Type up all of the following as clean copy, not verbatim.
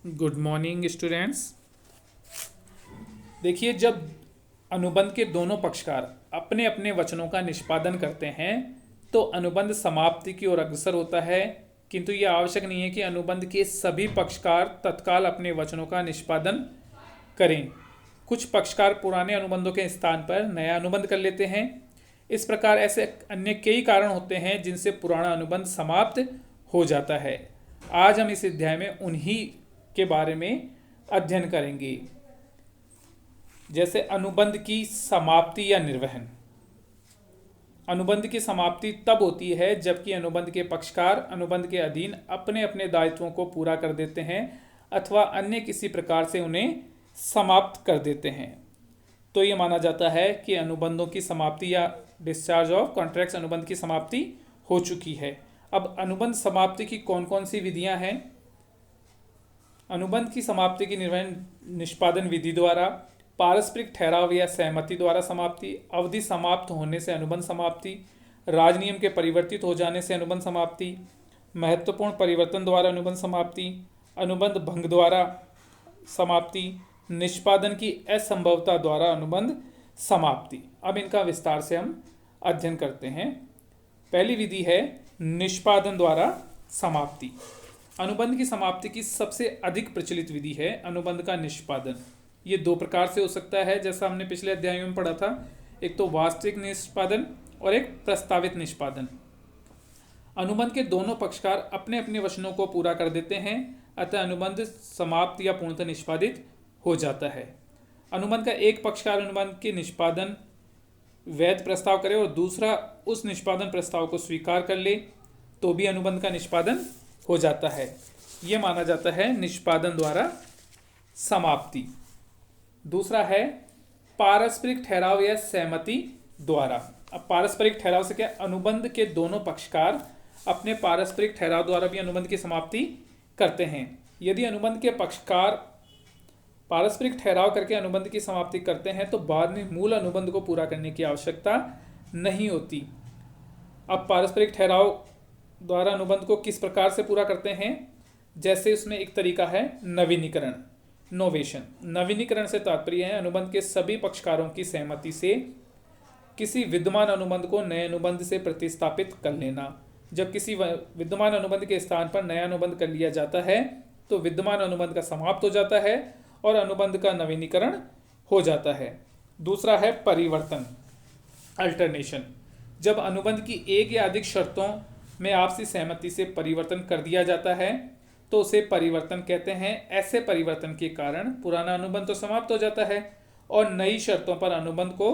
Good morning students. देखिए, जब अनुबंध के दोनों पक्षकार अपने अपने वचनों का निष्पादन करते हैं तो अनुबंध समाप्ति की ओर अग्रसर होता है। किंतु यह आवश्यक नहीं है कि अनुबंध के सभी पक्षकार तत्काल अपने वचनों का निष्पादन करें। कुछ पक्षकार पुराने अनुबंधों के स्थान पर नया अनुबंध कर लेते हैं। इस प्रकार ऐसे अन्य कई कारण होते हैं जिनसे पुराना अनुबंध समाप्त हो जाता है। आज हम इस अध्याय में उन्हीं के बारे में अध्ययन करेंगे, जैसे अनुबंध की समाप्ति या निर्वहन। अनुबंध की समाप्ति तब होती है जबकि अनुबंध के पक्षकार अनुबंध के अधीन अपने अपने दायित्वों को पूरा कर देते हैं अथवा अन्य किसी प्रकार से उन्हें समाप्त कर देते हैं। तो ये माना जाता है कि अनुबंधों की समाप्ति या डिस्चार्ज ऑफ कॉन्ट्रैक्ट्स अनुबंध की समाप्ति हो चुकी है। अब अनुबंध समाप्ति की कौन कौन सी विधियां हैं? अनुबंध की समाप्ति की निर्वहन निष्पादन विधि द्वारा, पारस्परिक ठहराव या सहमति द्वारा समाप्ति, अवधि समाप्त होने से अनुबंध समाप्ति, राजनियम के परिवर्तित हो जाने से अनुबंध समाप्ति, महत्वपूर्ण परिवर्तन द्वारा अनुबंध समाप्ति, अनुबंध भंग द्वारा समाप्ति, निष्पादन की असंभवता द्वारा अनुबंध समाप्ति। अब इनका विस्तार से हम अध्ययन करते हैं। पहली विधि है निष्पादन द्वारा समाप्ति। अनुबंध की समाप्ति की सबसे अधिक प्रचलित विधि है अनुबंध का निष्पादन। ये दो प्रकार से हो सकता है, जैसा हमने पिछले अध्याय में पढ़ा था। एक तो वास्तविक निष्पादन और एक प्रस्तावित निष्पादन। अनुबंध के दोनों पक्षकार अपने अपने वचनों को पूरा कर देते हैं, अतः अनुबंध समाप्त या पूर्णतः निष्पादित हो जाता है। अनुबंध का एक पक्षकार अनुबंध के निष्पादन वैध प्रस्ताव करे और दूसरा उस निष्पादन प्रस्ताव को स्वीकार कर ले तो भी अनुबंध का निष्पादन हो जाता है। यह माना जाता है निष्पादन द्वारा समाप्ति। दूसरा है पारस्परिक ठहराव या सहमति द्वारा। अब पारस्परिक ठहराव से क्या? अनुबंध के दोनों पक्षकार अपने पारस्परिक ठहराव द्वारा भी अनुबंध की समाप्ति करते हैं। यदि अनुबंध के पक्षकार पारस्परिक ठहराव करके अनुबंध की समाप्ति करते हैं तो बाद में मूल अनुबंध को पूरा करने की आवश्यकता नहीं होती। अब पारस्परिक ठहराव द्वारा अनुबंध को किस प्रकार से पूरा करते हैं? जैसे उसमें एक तरीका है नवीनीकरण, नोवेशन। नवीनीकरण से तात्पर्य है अनुबंध के सभी पक्षकारों की सहमति से किसी विद्यमान अनुबंध को नए अनुबंध से प्रतिस्थापित कर लेना। जब किसी विद्यमान अनुबंध के स्थान पर नया अनुबंध कर लिया जाता है तो विद्यमान अनुबंध का समाप्त हो जाता है और अनुबंध का नवीनीकरण हो जाता है। दूसरा है परिवर्तन, अल्टरनेशन। जब अनुबंध की एक या अधिक शर्तों में आपसी सहमति से परिवर्तन कर दिया जाता है तो उसे परिवर्तन कहते हैं। ऐसे परिवर्तन के कारण पुराना अनुबंध तो समाप्त हो जाता है और नई शर्तों पर अनुबंध को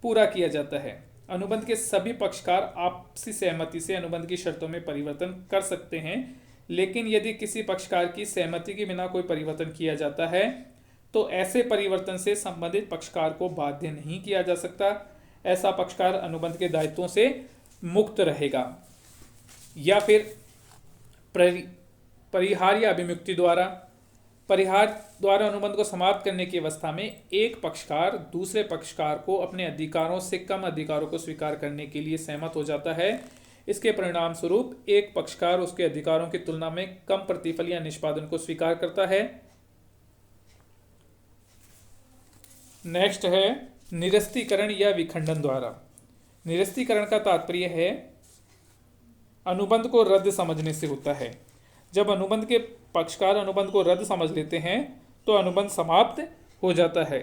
पूरा किया जाता है। अनुबंध के सभी पक्षकार आपसी सहमति से अनुबंध की शर्तों में परिवर्तन कर सकते हैं, लेकिन यदि किसी पक्षकार की सहमति के बिना कोई परिवर्तन किया जाता है तो ऐसे परिवर्तन से संबंधित पक्षकार को बाध्य नहीं किया जा सकता। ऐसा पक्षकार अनुबंध के दायित्वों से मुक्त रहेगा। या फिर परिहार या अभिमुक्ति द्वारा। परिहार द्वारा अनुबंध को समाप्त करने की अवस्था में एक पक्षकार दूसरे पक्षकार को अपने अधिकारों से कम अधिकारों को स्वीकार करने के लिए सहमत हो जाता है। इसके परिणाम स्वरूप एक पक्षकार उसके अधिकारों की तुलना में कम प्रतिफल या निष्पादन को स्वीकार करता है। नेक्स्ट है निरस्तीकरण या विखंडन द्वारा। निरस्तीकरण का तात्पर्य है अनुबंध को रद्द समझने से होता है। जब अनुबंध के पक्षकार अनुबंध को रद्द समझ लेते हैं तो अनुबंध समाप्त हो जाता है।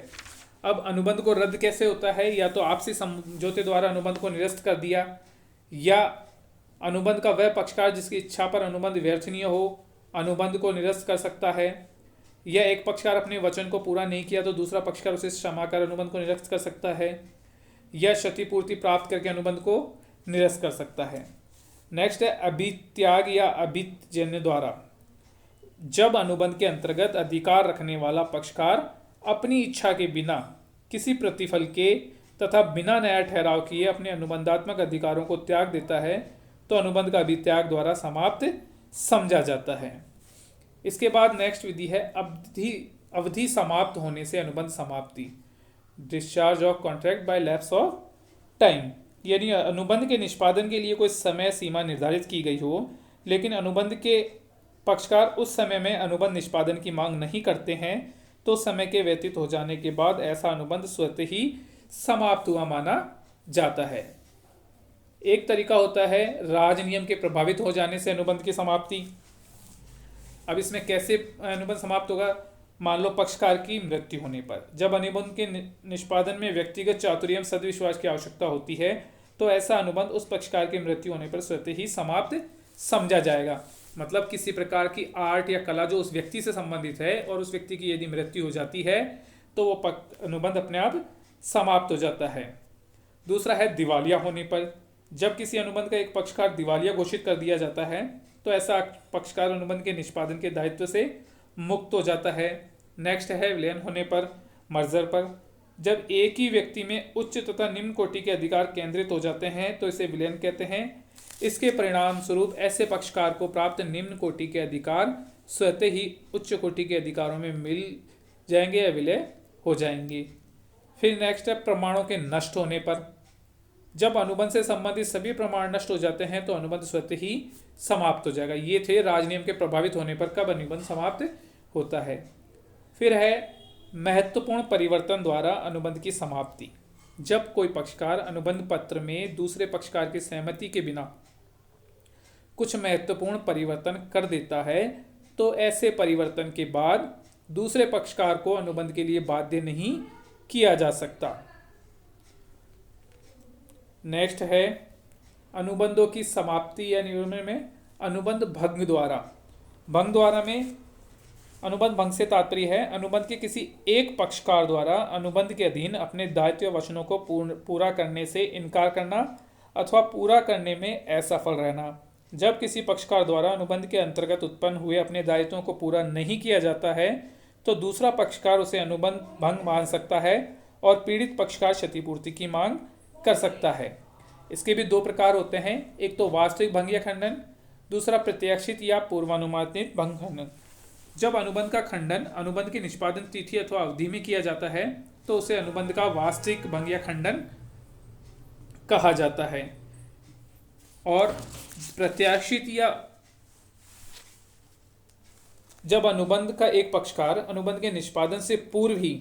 अब अनुबंध को रद्द कैसे होता है? या तो आपसी समझौते द्वारा अनुबंध को निरस्त कर दिया, या अनुबंध का वह पक्षकार जिसकी इच्छा पर अनुबंध व्यर्थनीय हो अनुबंध को निरस्त कर सकता है, या एक पक्षकार अपने वचन को पूरा नहीं किया तो दूसरा पक्षकार उसे क्षमा कर अनुबंध को निरस्त कर सकता है, या क्षतिपूर्ति प्राप्त करके अनुबंध को निरस्त कर सकता है। नेक्स्ट है अभित्याग या अभित्यजन्य द्वारा। जब अनुबंध के अंतर्गत अधिकार रखने वाला पक्षकार अपनी इच्छा के बिना किसी प्रतिफल के तथा बिना नया ठहराव किए अपने अनुबंधात्मक अधिकारों को त्याग देता है तो अनुबंध का अभित्याग द्वारा समाप्त समझा जाता है। इसके बाद नेक्स्ट विधि है अवधि समाप्त होने से अनुबंध समाप्ति, discharge of contract by lapse of time. यानी अनुबंध के निष्पादन के लिए कोई समय सीमा निर्धारित की गई हो, लेकिन अनुबंध के पक्षकार उस समय में अनुबंध निष्पादन की मांग नहीं करते हैं तो समय के व्यतीत हो जाने के बाद ऐसा अनुबंध स्वतः ही समाप्त हुआ माना जाता है। एक तरीका होता है राजनियम के प्रभावित हो जाने से अनुबंध की समाप्ति। अब इसमें कैसे अनुबंध समाप्त होगा? मान लो पक्षकार की मृत्यु होने पर, जब अनुबंध के निष्पादन में व्यक्तिगत चातुर्य एवं सद्विश्वास की आवश्यकता होती है तो ऐसा अनुबंध उस पक्षकार की मृत्यु होने पर स्वतः ही समाप्त समझा जाएगा। मतलब किसी प्रकार की आर्ट या कला जो उस व्यक्ति से संबंधित है और उस व्यक्ति की यदि मृत्यु हो जाती है तो वो अनुबंध अपने आप समाप्त हो जाता है। दूसरा है दिवालिया होने पर, जब किसी अनुबंध का एक पक्षकार दिवालिया घोषित कर दिया जाता है तो ऐसा पक्षकार अनुबंध के निष्पादन के दायित्व से मुक्त हो जाता है। नेक्स्ट है विलयन होने पर, मर्जर पर, जब एक ही व्यक्ति में उच्च तथा निम्न कोटि के अधिकार केंद्रित हो जाते हैं तो इसे विलयन कहते हैं। इसके परिणाम स्वरूप ऐसे पक्षकार को प्राप्त निम्न कोटि के अधिकार स्वतः ही उच्च कोटि के अधिकारों में मिल जाएंगे या विलय हो जाएंगे। फिर नेक्स्ट है प्रमाणों के नष्ट होने पर, जब अनुबंध से संबंधित सभी प्रमाण नष्ट हो जाते हैं तो अनुबंध स्वतः ही समाप्त हो जाएगा। ये थे राजनियम के प्रभावित होने पर कब अनुबंध समाप्त होता है। फिर है महत्वपूर्ण परिवर्तन द्वारा अनुबंध की समाप्ति, जब कोई पक्षकार अनुबंध पत्र में दूसरे पक्षकार की सहमति के बिना कुछ महत्वपूर्ण परिवर्तन कर देता है तो ऐसे परिवर्तन के बाद दूसरे पक्षकार को अनुबंध के लिए बाध्य नहीं किया जा सकता। नेक्स्ट है अनुबंधों की समाप्ति या निर्णय में अनुबंध भंग द्वारा। भंग द्वारा में अनुबंध भंग से तात्पर्य है अनुबंध के किसी एक पक्षकार द्वारा अनुबंध के अधीन अपने दायित्व वचनों को पूरा करने से इनकार करना अथवा पूरा करने में असफल रहना। जब किसी पक्षकार द्वारा अनुबंध के अंतर्गत उत्पन्न हुए अपने दायित्वों को पूरा नहीं किया जाता है तो दूसरा पक्षकार उसे अनुबंध भंग मान सकता है और पीड़ित पक्षकार क्षतिपूर्ति की मांग कर सकता है। इसके भी दो प्रकार होते हैं, एक तो वास्तविक भंग या खंडन, दूसरा प्रत्याशित या पूर्वानुमानित भंग खंडन। जब अनुबंध का खंडन अनुबंध की निष्पादन तिथि अथवा अवधि में किया जाता है तो उसे अनुबंध का वास्तविक भंग या खंडन कहा जाता है। और प्रत्याशित या जब अनुबंध का एक पक्षकार अनुबंध के निष्पादन से पूर्व ही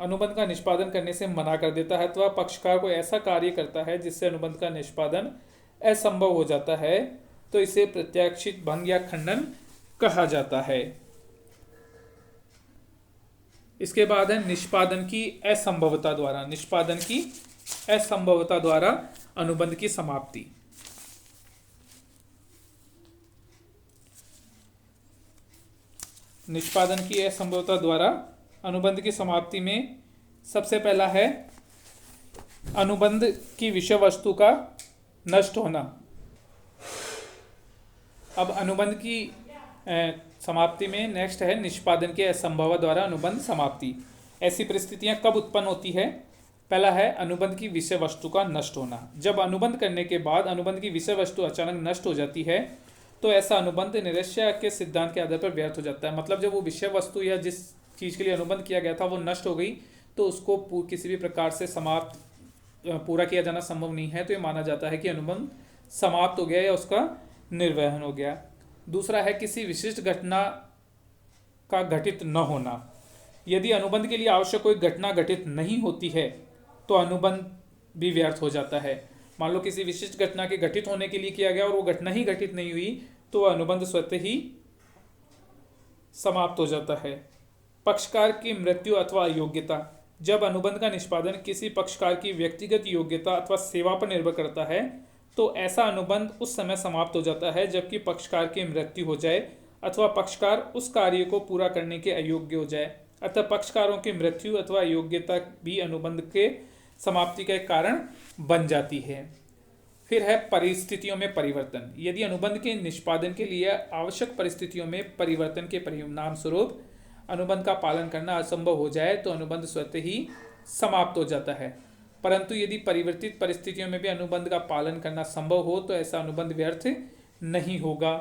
अनुबंध का निष्पादन करने से मना कर देता है अथवा पक्षकार को ऐसा कार्य करता है जिससे अनुबंध का निष्पादन असंभव हो जाता है तो इसे प्रत्याशित भंग या खंडन कहा जाता है। इसके बाद है निष्पादन की असंभवता द्वारा। निष्पादन की असंभवता द्वारा अनुबंध की समाप्ति। निष्पादन की असंभवता द्वारा अनुबंध की समाप्ति में सबसे पहला है अनुबंध की विषय वस्तु का नष्ट होना। अब अनुबंध की समाप्ति में नेक्स्ट है निष्पादन के असंभव द्वारा अनुबंध समाप्ति। ऐसी परिस्थितियां कब उत्पन्न होती है? पहला है अनुबंध की विषय वस्तु का नष्ट होना। जब अनुबंध करने के बाद अनुबंध की विषय वस्तु अचानक नष्ट हो जाती है तो ऐसा अनुबंध निरस्य के सिद्धांत के आधार पर व्यर्थ हो जाता है। मतलब जब वो विषय वस्तु या जिस चीज़ के लिए अनुबंध किया गया था वो नष्ट हो गई तो उसको किसी भी प्रकार से समाप्त पूरा किया जाना संभव नहीं है, तो ये माना जाता है कि अनुबंध समाप्त हो गया या उसका निर्वहन हो गया। दूसरा है किसी विशिष्ट घटना का घटित न होना। यदि अनुबंध के लिए आवश्यक कोई घटना घटित नहीं होती है तो अनुबंध भी व्यर्थ हो जाता है। मान लो किसी विशिष्ट घटना के घटित होने के लिए किया गया और वो घटना ही घटित नहीं हुई तो वह अनुबंध स्वतः ही समाप्त हो जाता है। पक्षकार की मृत्यु अथवा अयोग्यता। जब अनुबंध का निष्पादन किसी पक्षकार की व्यक्तिगत योग्यता अथवा सेवा पर निर्भर करता है तो ऐसा अनुबंध उस समय समाप्त हो जाता है जबकि पक्षकार की मृत्यु हो जाए अथवा पक्षकार उस कार्य को पूरा करने के अयोग्य हो जाए। अतः पक्षकारों की मृत्यु अथवा अयोग्यता भी अनुबंध के समाप्ति का एक कारण बन जाती है। फिर है परिस्थितियों में परिवर्तन। यदि अनुबंध के निष्पादन के लिए आवश्यक परिस्थितियों में परिवर्तन के परिणाम स्वरूप अनुबंध का पालन करना असंभव हो जाए तो अनुबंध स्वतः ही समाप्त हो जाता है। परंतु यदि परिवर्तित परिस्थितियों में भी अनुबंध का पालन करना संभव हो तो ऐसा अनुबंध व्यर्थ नहीं होगा।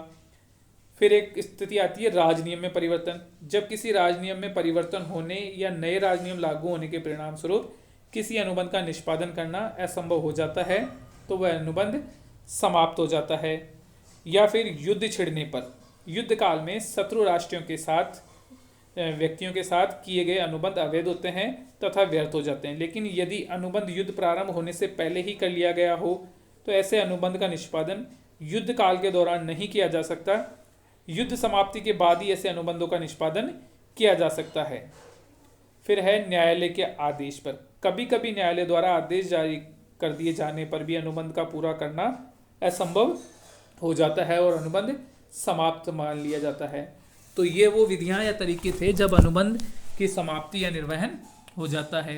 फिर एक स्थिति आती है राजनियम में परिवर्तन। जब किसी राजनियम में परिवर्तन होने या नए राजनियम लागू होने के परिणाम स्वरूप किसी अनुबंध का निष्पादन करना असंभव हो जाता है तो वह अनुबंध समाप्त हो जाता है। या फिर युद्ध छिड़ने पर, युद्ध काल में शत्रु राष्ट्रों के साथ व्यक्तियों के साथ किए गए अनुबंध अवैध होते हैं तथा व्यर्थ हो जाते हैं। लेकिन यदि अनुबंध युद्ध प्रारंभ होने से पहले ही कर लिया गया हो तो ऐसे अनुबंध का निष्पादन युद्ध काल के दौरान नहीं किया जा सकता। युद्ध समाप्ति के बाद ही ऐसे अनुबंधों का निष्पादन किया जा सकता है। फिर है न्यायालय के आदेश पर। कभी कभी न्यायालय द्वारा आदेश जारी कर दिए जाने पर भी अनुबंध का पूरा करना असंभव हो जाता है और अनुबंध समाप्त मान लिया जाता है। तो ये वो विधियां या तरीके थे जब अनुबंध की समाप्ति या निर्वहन हो जाता है।